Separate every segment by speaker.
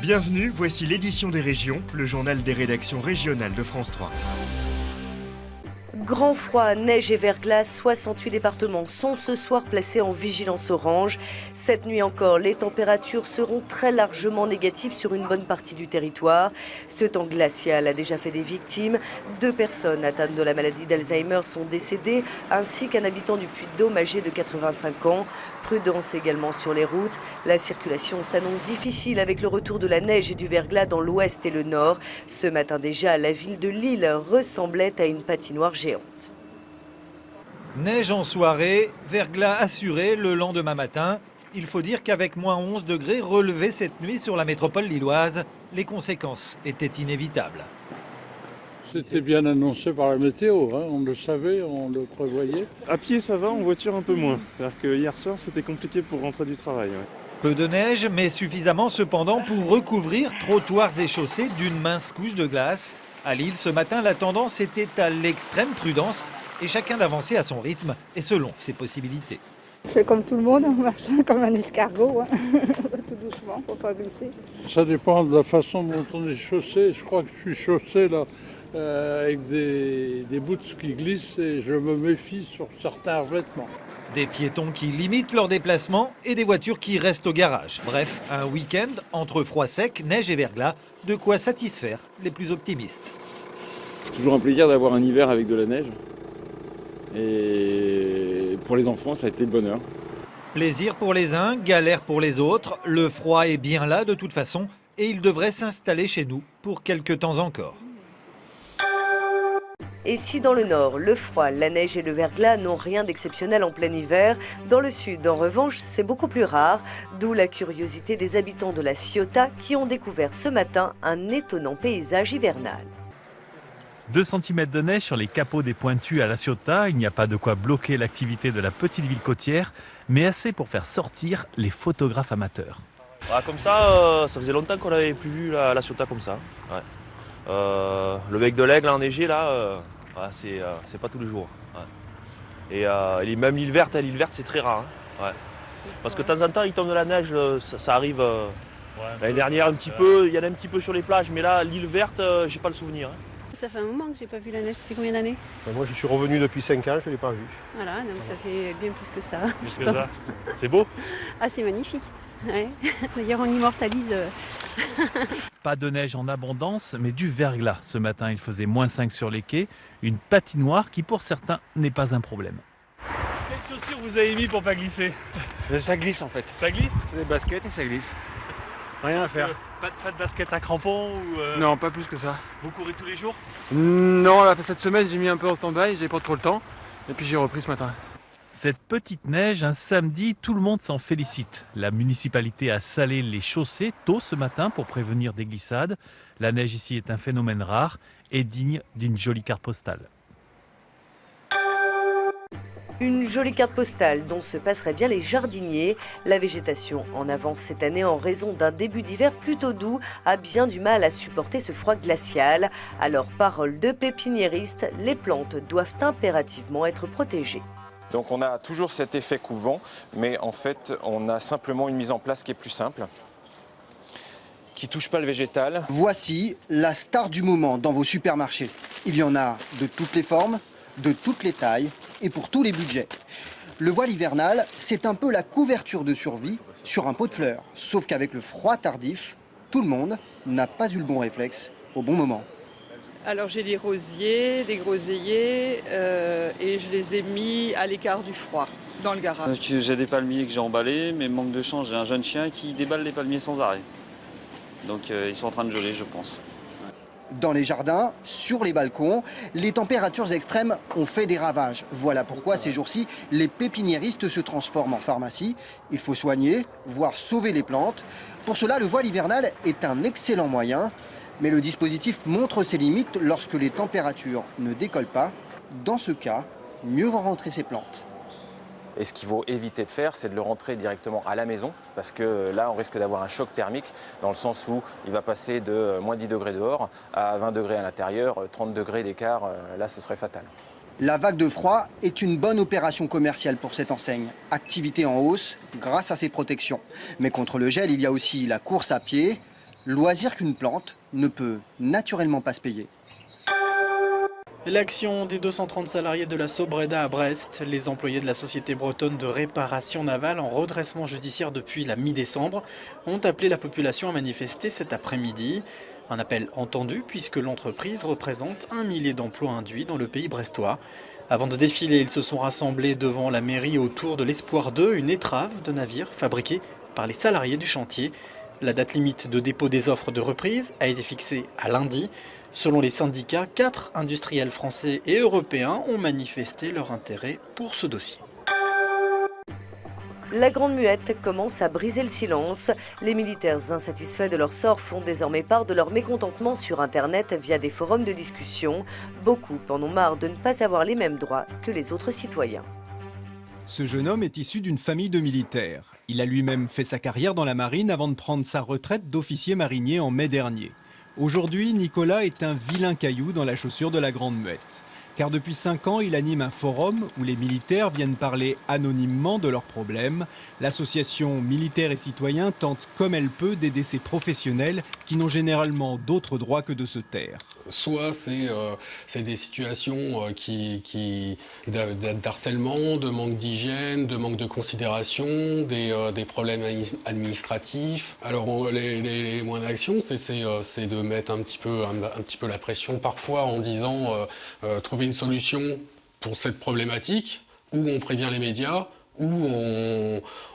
Speaker 1: Bienvenue, voici l'édition des régions, le journal des rédactions régionales de France 3.
Speaker 2: Grand froid, neige et verglas, 68 départements sont ce soir placés en vigilance orange. Cette nuit encore, les températures seront très largement négatives sur une bonne partie du territoire. Ce temps glacial a déjà fait des victimes. 2 personnes atteintes de la maladie d'Alzheimer sont décédées, ainsi qu'un habitant du Puy-de-Dôme âgé de 85 ans. Prudence également sur les routes. La circulation s'annonce difficile avec le retour de la neige et du verglas dans l'ouest et le nord. Ce matin déjà, la ville de Lille ressemblait à une patinoire géante.
Speaker 3: Neige en soirée, verglas assuré le lendemain matin. Il faut dire qu'avec moins 11 degrés relevés cette nuit sur la métropole lilloise, les conséquences étaient inévitables.
Speaker 4: C'était bien annoncé par la météo, hein. On le savait, on le prévoyait.
Speaker 5: À pied ça va, en voiture un peu moins. C'est-à-dire que hier soir c'était compliqué pour rentrer du travail. Ouais.
Speaker 3: Peu de neige, mais suffisamment cependant pour recouvrir trottoirs et chaussées d'une mince couche de glace. À Lille, ce matin, la tendance était à l'extrême prudence et chacun d'avancer à son rythme et selon ses possibilités.
Speaker 6: Je fais comme tout le monde, on marche comme un escargot, hein. Tout doucement, faut pas glisser.
Speaker 4: Ça dépend de la façon dont on est chaussé. Je crois que je suis chaussé là, avec des boots qui glissent et je me méfie sur certains vêtements.
Speaker 3: Des piétons qui limitent leur déplacement et des voitures qui restent au garage. Bref, un week-end entre froid sec, neige et verglas, de quoi satisfaire les plus optimistes.
Speaker 7: Toujours un plaisir d'avoir un hiver avec de la neige. Et pour les enfants, ça a été le bonheur.
Speaker 3: Plaisir pour les uns, galère pour les autres. Le froid est bien là de toute façon et il devrait s'installer chez nous pour quelques temps encore.
Speaker 2: Et si dans le nord, le froid, la neige et le verglas n'ont rien d'exceptionnel en plein hiver, dans le sud, en revanche, c'est beaucoup plus rare, d'où la curiosité des habitants de la Ciotat qui ont découvert ce matin un étonnant paysage hivernal.
Speaker 8: 2 cm de neige sur les capots des Pointus à La Ciotat. Il n'y a pas de quoi bloquer l'activité de la petite ville côtière, mais assez pour faire sortir les photographes amateurs.
Speaker 9: Ah, comme ça, ça faisait longtemps qu'on n'avait plus vu la Ciotat comme ça. Ouais. Le bec de l'Aigle enneigé là, c'est pas tous les jours. Ouais. Et même l'île verte, c'est très rare. Hein. Ouais. Parce que de temps en temps, il tombe de la neige, ça arrive. L'année dernière, un petit peu, il y en a un petit peu sur les plages, mais là, l'île verte, j'ai pas le souvenir. Hein.
Speaker 10: Ça fait un moment que j'ai pas vu la neige. Ça fait combien d'années?
Speaker 5: Moi je suis revenu depuis 5 ans, je ne l'ai pas vu.
Speaker 10: Voilà, donc ça fait bien plus que ça.
Speaker 9: Plus que ça. C'est beau?
Speaker 10: Ah, c'est magnifique. Ouais. D'ailleurs, on immortalise.
Speaker 8: Pas de neige en abondance, mais du verglas. Ce matin, il faisait moins 5 sur les quais. Une patinoire qui, pour certains, n'est pas un problème.
Speaker 9: Quelles chaussures vous avez mis pour pas glisser?
Speaker 5: Ça glisse en fait.
Speaker 9: Ça glisse?
Speaker 5: C'est des baskets et ça glisse. Rien à faire.
Speaker 9: Pas de basket à crampons ou
Speaker 5: Non, pas plus que ça.
Speaker 9: Vous courez tous les jours?
Speaker 5: Non, là, cette semaine j'ai mis un peu en stand-by, j'ai pas trop le temps. Et puis j'ai repris ce matin.
Speaker 8: Cette petite neige, un samedi, tout le monde s'en félicite. La municipalité a salé les chaussées tôt ce matin pour prévenir des glissades. La neige ici est un phénomène rare et digne d'une jolie carte postale.
Speaker 2: Une jolie carte postale dont se passeraient bien les jardiniers. La végétation en avance cette année en raison d'un début d'hiver plutôt doux a bien du mal à supporter ce froid glacial. Alors, parole de pépiniériste, les plantes doivent impérativement être protégées.
Speaker 11: Donc on a toujours cet effet coupe-vent, mais en fait on a simplement une mise en place qui est plus simple, qui ne touche pas le végétal.
Speaker 12: Voici la star du moment dans vos supermarchés. Il y en a de toutes les formes, de toutes les tailles et pour tous les budgets. Le voile hivernal, c'est un peu la couverture de survie sur un pot de fleurs. Sauf qu'avec le froid tardif, tout le monde n'a pas eu le bon réflexe au bon moment.
Speaker 13: Alors j'ai des rosiers, des groseilliers et je les ai mis à l'écart du froid dans le garage.
Speaker 14: J'ai des palmiers que j'ai emballés, mais manque de chance, j'ai un jeune chien qui déballe les palmiers sans arrêt. Donc ils sont en train de geler, je pense.
Speaker 12: Dans les jardins, sur les balcons, les températures extrêmes ont fait des ravages. Voilà pourquoi ces jours-ci, les pépiniéristes se transforment en pharmacie. Il faut soigner, voire sauver les plantes. Pour cela, le voile hivernal est un excellent moyen. Mais le dispositif montre ses limites lorsque les températures ne décollent pas. Dans ce cas, mieux vaut rentrer ses plantes.
Speaker 11: Et ce qu'il faut éviter de faire, c'est de le rentrer directement à la maison, parce que là, on risque d'avoir un choc thermique, dans le sens où il va passer de moins 10 degrés dehors à 20 degrés à l'intérieur, 30 degrés d'écart, là, ce serait fatal.
Speaker 12: La vague de froid est une bonne opération commerciale pour cette enseigne. Activité en hausse grâce à ses protections. Mais contre le gel, il y a aussi la course à pied, loisir qu'une plante ne peut naturellement pas se payer.
Speaker 15: L'action des 230 salariés de la Sobreda à Brest, les employés de la société bretonne de réparation navale en redressement judiciaire depuis la mi-décembre, ont appelé la population à manifester cet après-midi. Un appel entendu puisque l'entreprise représente 1 millier d'emplois induits dans le pays brestois. Avant de défiler, ils se sont rassemblés devant la mairie autour de l'Espoir 2, une étrave de navire fabriquée par les salariés du chantier. La date limite de dépôt des offres de reprise a été fixée à lundi. Selon les syndicats, 4 industriels français et européens ont manifesté leur intérêt pour ce dossier.
Speaker 2: La Grande Muette commence à briser le silence. Les militaires insatisfaits de leur sort font désormais part de leur mécontentement sur Internet via des forums de discussion. Beaucoup en ont marre de ne pas avoir les mêmes droits que les autres citoyens.
Speaker 16: Ce jeune homme est issu d'une famille de militaires. Il a lui-même fait sa carrière dans la marine avant de prendre sa retraite d'officier marinier en mai dernier. Aujourd'hui, Nicolas est un vilain caillou dans la chaussure de la Grande Muette. Car depuis 5 ans, il anime un forum où les militaires viennent parler anonymement de leurs problèmes. L'association Militaires et Citoyens tente comme elle peut d'aider ces professionnels qui n'ont généralement d'autres droits que de se taire.
Speaker 17: Soit c'est des situations d'harcèlement, de manque d'hygiène, de manque de considération, des problèmes administratifs. Alors les moyens d'action, c'est de mettre un petit peu la pression parfois en disant trouver une solution pour cette problématique, où on prévient les médias, où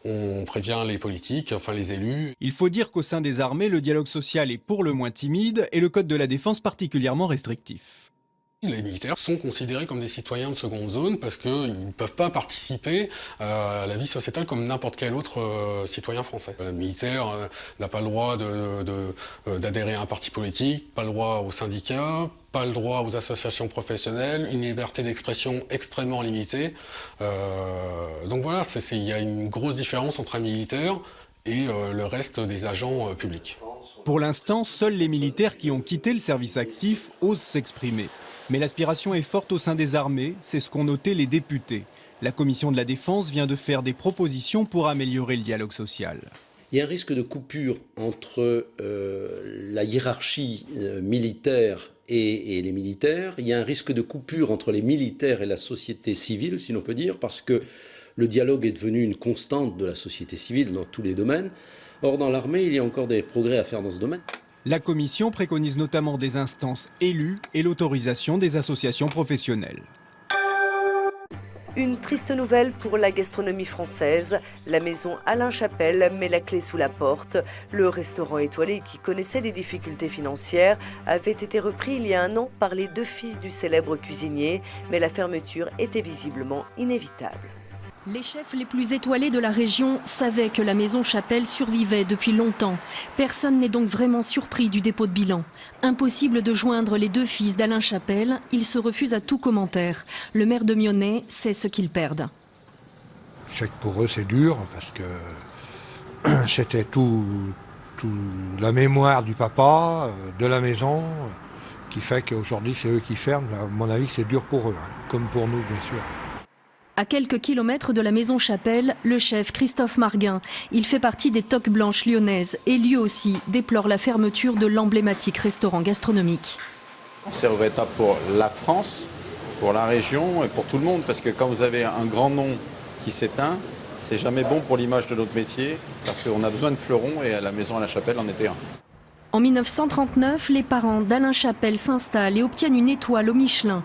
Speaker 17: on prévient les politiques, enfin les élus.
Speaker 16: Il faut dire qu'au sein des armées, le dialogue social est pour le moins timide et le code de la défense particulièrement restrictif.
Speaker 17: Les militaires sont considérés comme des citoyens de seconde zone parce qu'ils ne peuvent pas participer à la vie sociétale comme n'importe quel autre citoyen français. Un militaire n'a pas le droit d'adhérer à un parti politique, pas le droit aux syndicats, pas le droit aux associations professionnelles, une liberté d'expression extrêmement limitée. Donc voilà, il y a une grosse différence entre un militaire et le reste des agents publics.
Speaker 16: Pour l'instant, seuls les militaires qui ont quitté le service actif osent s'exprimer. Mais l'aspiration est forte au sein des armées, c'est ce qu'ont noté les députés. La commission de la défense vient de faire des propositions pour améliorer le dialogue social.
Speaker 18: Il y a un risque de coupure entre la hiérarchie militaire et les militaires. Il y a un risque de coupure entre les militaires et la société civile, si l'on peut dire, parce que le dialogue est devenu une constante de la société civile dans tous les domaines. Or, dans l'armée, il y a encore des progrès à faire dans ce domaine.
Speaker 16: La commission préconise notamment des instances élues et l'autorisation des associations professionnelles.
Speaker 2: Une triste nouvelle pour la gastronomie française. La maison Alain Chapelle met la clé sous la porte. Le restaurant étoilé, qui connaissait des difficultés financières, avait été repris il y a 1 an par les 2 fils du célèbre cuisinier. Mais la fermeture était visiblement inévitable.
Speaker 19: Les chefs les plus étoilés de la région savaient que la maison Chapelle survivait depuis longtemps. Personne n'est donc vraiment surpris du dépôt de bilan. Impossible de joindre les 2 fils d'Alain Chapelle, ils se refusent à tout commentaire. Le maire de Mionnet sait ce qu'ils perdent.
Speaker 20: Je sais que pour eux c'est dur parce que c'était tout la mémoire du papa, de la maison, qui fait qu'aujourd'hui c'est eux qui ferment. À mon avis c'est dur pour eux, comme pour nous bien sûr.
Speaker 19: À quelques kilomètres de la maison Chapelle, le chef Christophe Marguin, il fait partie des toques blanches lyonnaises et lui aussi déplore la fermeture de l'emblématique restaurant gastronomique.
Speaker 21: C'est regrettable pour la France, pour la région et pour tout le monde parce que quand vous avez un grand nom qui s'éteint, c'est jamais bon pour l'image de notre métier parce qu'on a besoin de fleurons et la maison à la Chapelle en était un.
Speaker 19: En 1939, les parents d'Alain Chapelle s'installent et obtiennent une étoile au Michelin.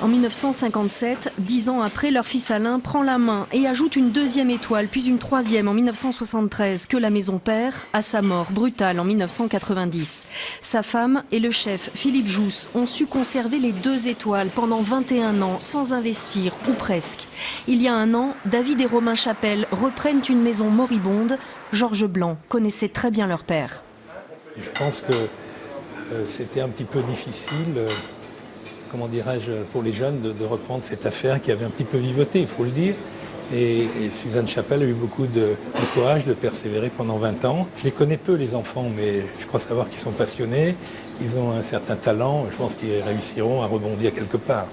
Speaker 19: En 1957, 10 ans après, leur fils Alain prend la main et ajoute une 2e étoile, puis une 3e en 1973, que la maison perd à sa mort brutale en 1990. Sa femme et le chef Philippe Jousse ont su conserver les 2 étoiles pendant 21 ans sans investir, ou presque. Il y a 1 an, David et Romain Chapelle reprennent une maison moribonde. Georges Blanc connaissait très bien leur père.
Speaker 22: Je pense que c'était un petit peu difficile, comment dirais-je, pour les jeunes de reprendre cette affaire qui avait un petit peu vivoté, il faut le dire. Et Suzanne Chapelle a eu beaucoup de courage de persévérer pendant 20 ans. Je les connais peu, les enfants, mais je crois savoir qu'ils sont passionnés, ils ont un certain talent, je pense qu'ils réussiront à rebondir quelque part.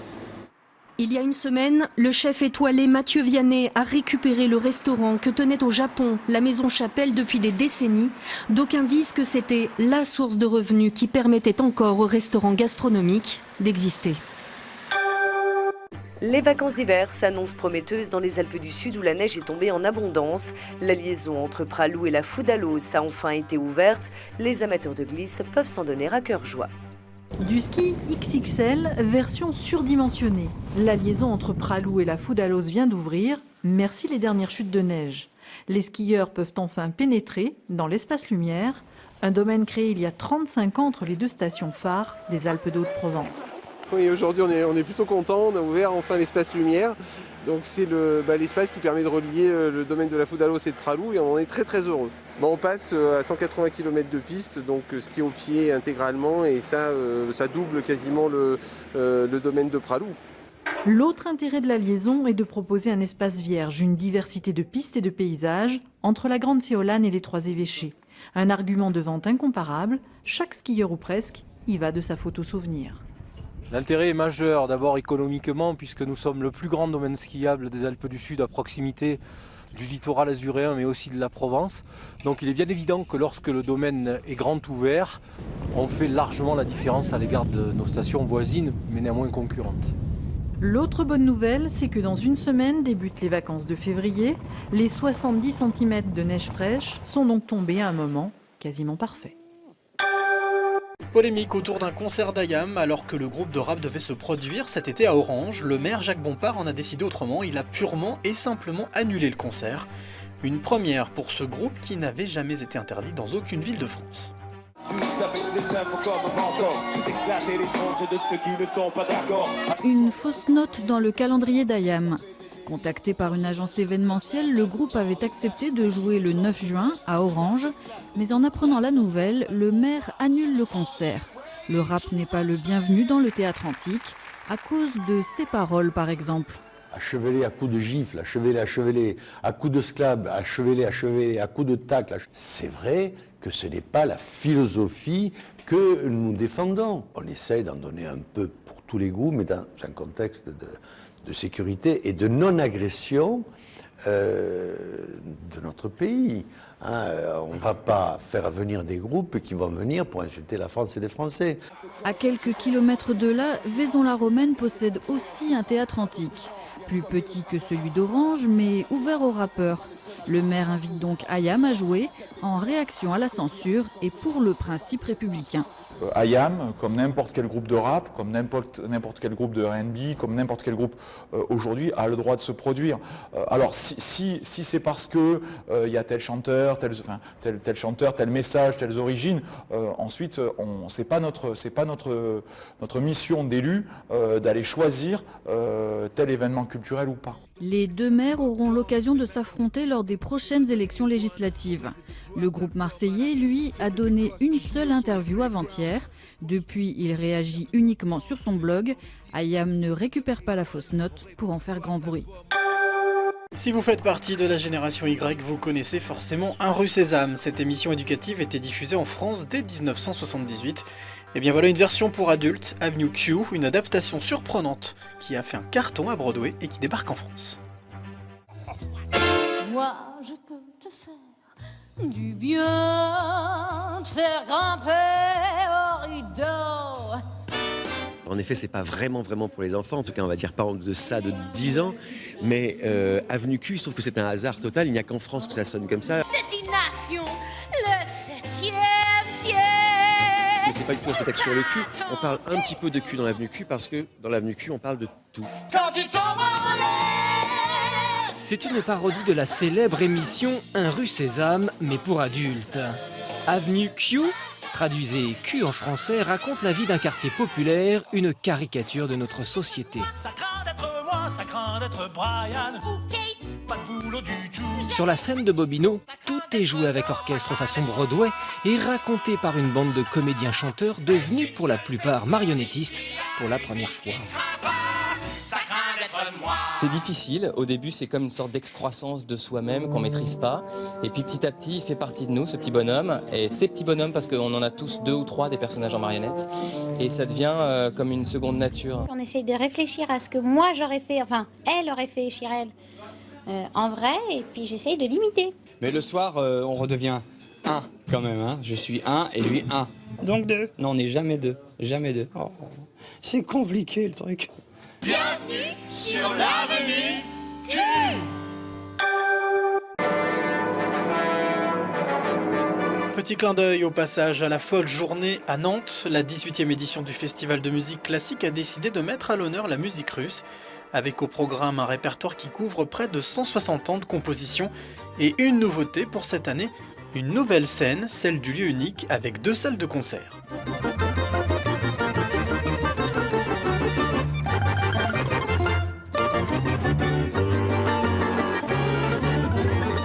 Speaker 19: Il y a une semaine, le chef étoilé Mathieu Vianney a récupéré le restaurant que tenait au Japon la Maison Chapelle depuis des décennies. D'aucuns disent que c'était la source de revenus qui permettait encore aux restaurants gastronomiques d'exister.
Speaker 2: Les vacances d'hiver s'annoncent prometteuses dans les Alpes du Sud où la neige est tombée en abondance. La liaison entre Pralou et la Foudalose a enfin été ouverte. Les amateurs de glisse peuvent s'en donner à cœur joie.
Speaker 1: Du ski XXL, version surdimensionnée. La liaison entre Pralou et la Foudalose vient d'ouvrir. Merci les dernières chutes de neige. Les skieurs peuvent enfin pénétrer dans l'espace lumière, un domaine créé il y a 35 ans entre les deux stations phares des Alpes de Haute-Provence.
Speaker 6: Oui, aujourd'hui on est plutôt content, on a ouvert enfin l'espace lumière. Donc c'est l'espace qui permet de relier le domaine de la Foudalose et de Pralou et on en est très très heureux. On passe à 180 km de piste, donc ski au pied intégralement et ça double quasiment le domaine de Pralou.
Speaker 1: L'autre intérêt de la liaison est de proposer un espace vierge, une diversité de pistes et de paysages entre la Grande Séolane et les Trois Évêchés. Un argument de vente incomparable, chaque skieur ou presque y va de sa photo souvenir.
Speaker 23: L'intérêt est majeur, d'abord économiquement, puisque nous sommes le plus grand domaine skiable des Alpes du Sud à proximité du littoral azuréen, mais aussi de la Provence. Donc il est bien évident que lorsque le domaine est grand ouvert, on fait largement la différence à l'égard de nos stations voisines, mais néanmoins concurrentes.
Speaker 1: L'autre bonne nouvelle, c'est que dans une semaine débutent les vacances de février. Les 70 cm de neige fraîche sont donc tombés à un moment quasiment parfait.
Speaker 15: Polémique autour d'un concert d'Ayam alors que le groupe de rap devait se produire cet été à Orange. Le maire Jacques Bompard en a décidé autrement, il a purement et simplement annulé le concert. Une première pour ce groupe qui n'avait jamais été interdit dans aucune ville de France.
Speaker 24: Une fausse note dans le calendrier d'Ayam. Contacté par une agence événementielle, le groupe avait accepté de jouer le 9 juin à Orange, mais en apprenant la nouvelle, le maire annule le concert. Le rap n'est pas le bienvenu dans le théâtre antique, à cause de ses paroles par exemple.
Speaker 25: Achevelé à coups de gifle, achevelé, à coups de sclab, achevelé, à coups de tacle. C'est vrai que ce n'est pas la philosophie que nous défendons. On essaye d'en donner un peu pour tous les goûts, mais dans un contexte de sécurité et de non-agression de notre pays. On ne va pas faire venir des groupes qui vont venir pour insulter la France et les Français.
Speaker 24: À quelques kilomètres de là, Vaison-la-Romaine possède aussi un théâtre antique. Plus petit que celui d'Orange, mais ouvert aux rappeurs. Le maire invite donc Ayam à jouer en réaction à la censure et pour le principe républicain.
Speaker 26: Ayam, comme n'importe quel groupe de rap, comme n'importe quel groupe de R&B, comme n'importe quel groupe aujourd'hui, a le droit de se produire. Alors si c'est parce que y a tel chanteur, tel message, telles origines, ensuite c'est pas notre mission d'élu d'aller choisir tel événement culturel ou pas.
Speaker 24: Les deux maires auront l'occasion de s'affronter lors des prochaines élections législatives. Le groupe marseillais, lui, a donné une seule interview avant-hier. Depuis, il réagit uniquement sur son blog. Ayam ne récupère pas la fausse note pour en faire grand bruit.
Speaker 15: Si vous faites partie de la génération Y, vous connaissez forcément Un rue Sésame. Cette émission éducative était diffusée en France dès 1978. Et bien voilà une version pour adultes, Avenue Q, une adaptation surprenante qui a fait un carton à Broadway et qui débarque en France.
Speaker 27: Moi, je peux te faire du bien, te faire grimper au rideau.
Speaker 28: En effet, c'est pas vraiment pour les enfants, en tout cas on va dire pas de ça de 10 ans, mais Avenue Q, je trouve que c'est un hasard total, il n'y a qu'en France que ça sonne comme ça.
Speaker 27: Destination, le 7e ciel.
Speaker 28: Mais c'est pas du tout un spectacle sur le cul, on parle un petit peu de cul dans l'Avenue Q parce que dans l'Avenue Q on parle de tout.
Speaker 27: Quand tu tombes en l'air.
Speaker 29: C'est une parodie de la célèbre émission Un rue Sésame, mais pour adultes. Avenue Q, traduisez Q en français, raconte la vie d'un quartier populaire, une caricature de notre société.
Speaker 27: Ça craint d'être moi, ça craint d'être Brian ou Kate, pas de boulot du tout.
Speaker 29: Sur la scène de Bobino, tout est joué avec orchestre façon Broadway et raconté par une bande de comédiens-chanteurs devenus pour la plupart marionnettistes pour la première fois.
Speaker 27: Ça craint d'être
Speaker 3: C'est difficile, au début c'est comme une sorte d'excroissance de soi-même qu'on ne maîtrise pas. Et puis petit à petit il fait partie de nous, ce petit bonhomme. Et ces petits bonhommes, parce qu'on en a tous 2 ou 3 des personnages en marionnettes. Et ça devient comme une seconde nature.
Speaker 4: On essaye de réfléchir à ce que moi j'aurais fait, enfin elle aurait fait Chirel en vrai, et puis j'essaye de l'imiter.
Speaker 5: Mais le soir, on redevient un quand même, hein. Je suis un et lui un. Donc 2. Non, on n'est jamais 2. Jamais 2. Oh, c'est compliqué le truc.
Speaker 27: Bienvenue sur l'avenue Q.
Speaker 15: Petit clin d'œil au passage à la folle journée à Nantes. La 18e édition du festival de musique classique a décidé de mettre à l'honneur la musique russe, avec au programme un répertoire qui couvre près de 160 ans de composition et une nouveauté pour cette année, une nouvelle scène, celle du lieu unique avec 2 salles de concert.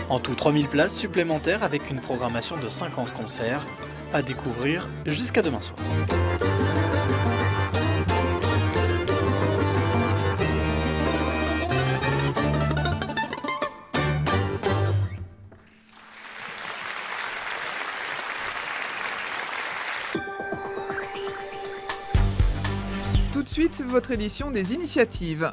Speaker 15: En tout 3000 places supplémentaires avec une programmation de 50 concerts à découvrir jusqu'à demain soir.
Speaker 7: Tout de suite, votre édition des initiatives.